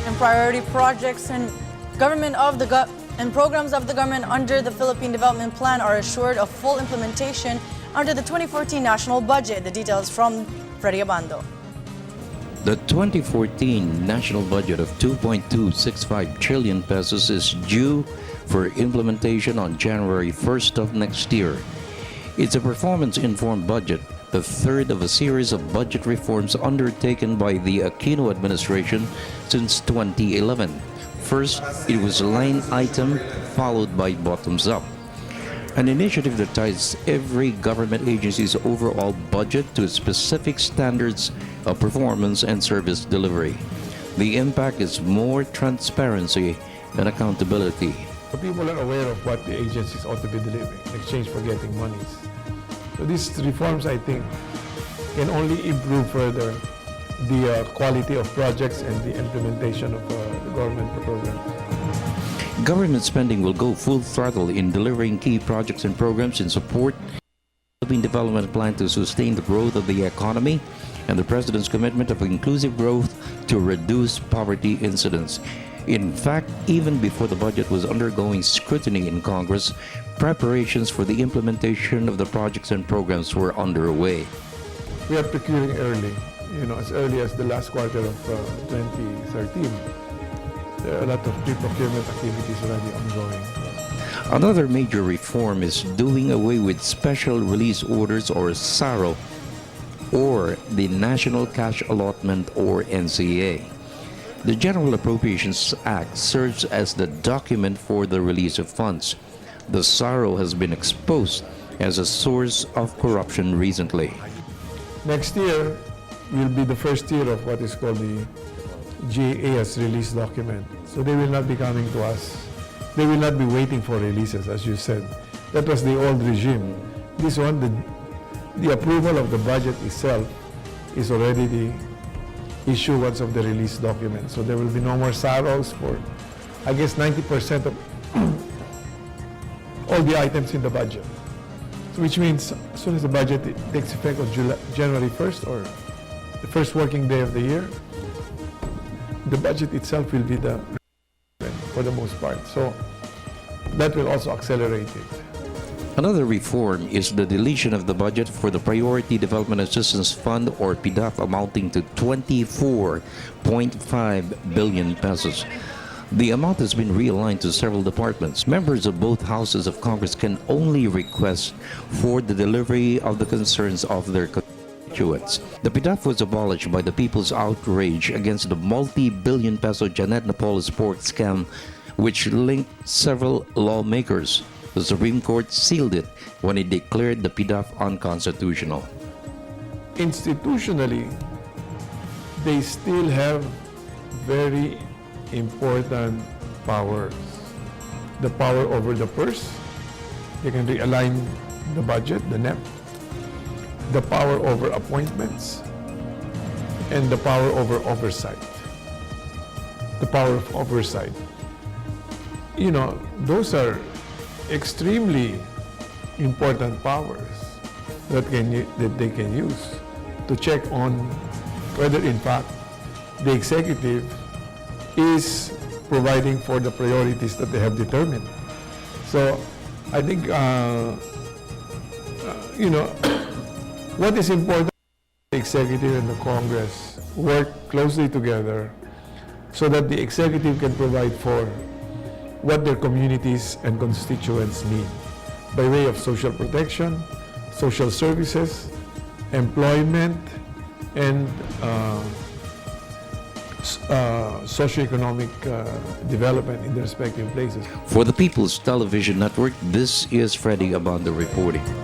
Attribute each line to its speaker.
Speaker 1: and priority projects and programs of the government under the Philippine Development Plan are assured of full implementation under the 2014 national budget. The details from Freddie Abando.
Speaker 2: The 2014 national budget of 2.265 trillion pesos is due for implementation on January 1st of next year. It's a performance-informed budget, the third of a series of budget reforms undertaken by the Aquino administration since 2011. First, it was line item, followed by bottoms-up, an initiative that ties every government agency's overall budget to specific standards of performance and service delivery. The impact is more transparency and accountability.
Speaker 3: People are aware of what the agencies ought to be delivering in exchange for getting monies. So these reforms, I think, can only improve further the quality of projects and the implementation of the government programs.
Speaker 2: Government spending will go full throttle in delivering key projects and programs in support of the Philippine Development Plan to sustain the growth of the economy and the President's commitment of inclusive growth to reduce poverty incidence. In fact, even before the budget was undergoing scrutiny in Congress, preparations for the implementation of the projects and programs were underway.
Speaker 3: We are procuring early, as early as the last quarter of 2013. There are a lot of pre-procurement activities already ongoing.
Speaker 2: Another major reform is doing away with special release orders, or SARO, or the National Cash Allotment, or NCA. The General Appropriations Act serves as the document for the release of funds. The SARO has been exposed as a source of corruption recently.
Speaker 3: Next year will be the first year of what is called the GAS release document. So they will not be coming to us. They will not be waiting for releases, as you said. That was the old regime. This one, the approval of the budget itself is already the issuance of the release document. So there will be no more SAROs for, I guess, 90% of all the items in the budget. So which means as soon as the budget takes effect on January 1st, or the first working day of the year, the budget itself will be the for the most part. So that will also accelerate it.
Speaker 2: Another reform is the deletion of the budget for the Priority Development Assistance Fund, or PDAF, amounting to 24.5 billion pesos. The amount has been realigned to several departments. Members of both houses of Congress can only request for the delivery of the concerns of their constituents. The PDAF was abolished by the people's outrage against the multi-billion peso Janet Napoles pork scam, which linked several lawmakers. The Supreme Court sealed it when it declared the PDAF unconstitutional.
Speaker 3: Institutionally, they still have very important powers. The power over the purse, they can realign the budget, the NEP, the power over appointments, and the power over oversight. The power of oversight. Those are extremely important powers that they can use to check on whether in fact the executive is providing for the priorities that they have determined. So I think what is important, the executive and the Congress work closely together so that the executive can provide for what their communities and constituents need by way of social protection, social services, employment, and socioeconomic development in their respective places.
Speaker 2: For the People's Television Network, this is Freddie Abando reporting.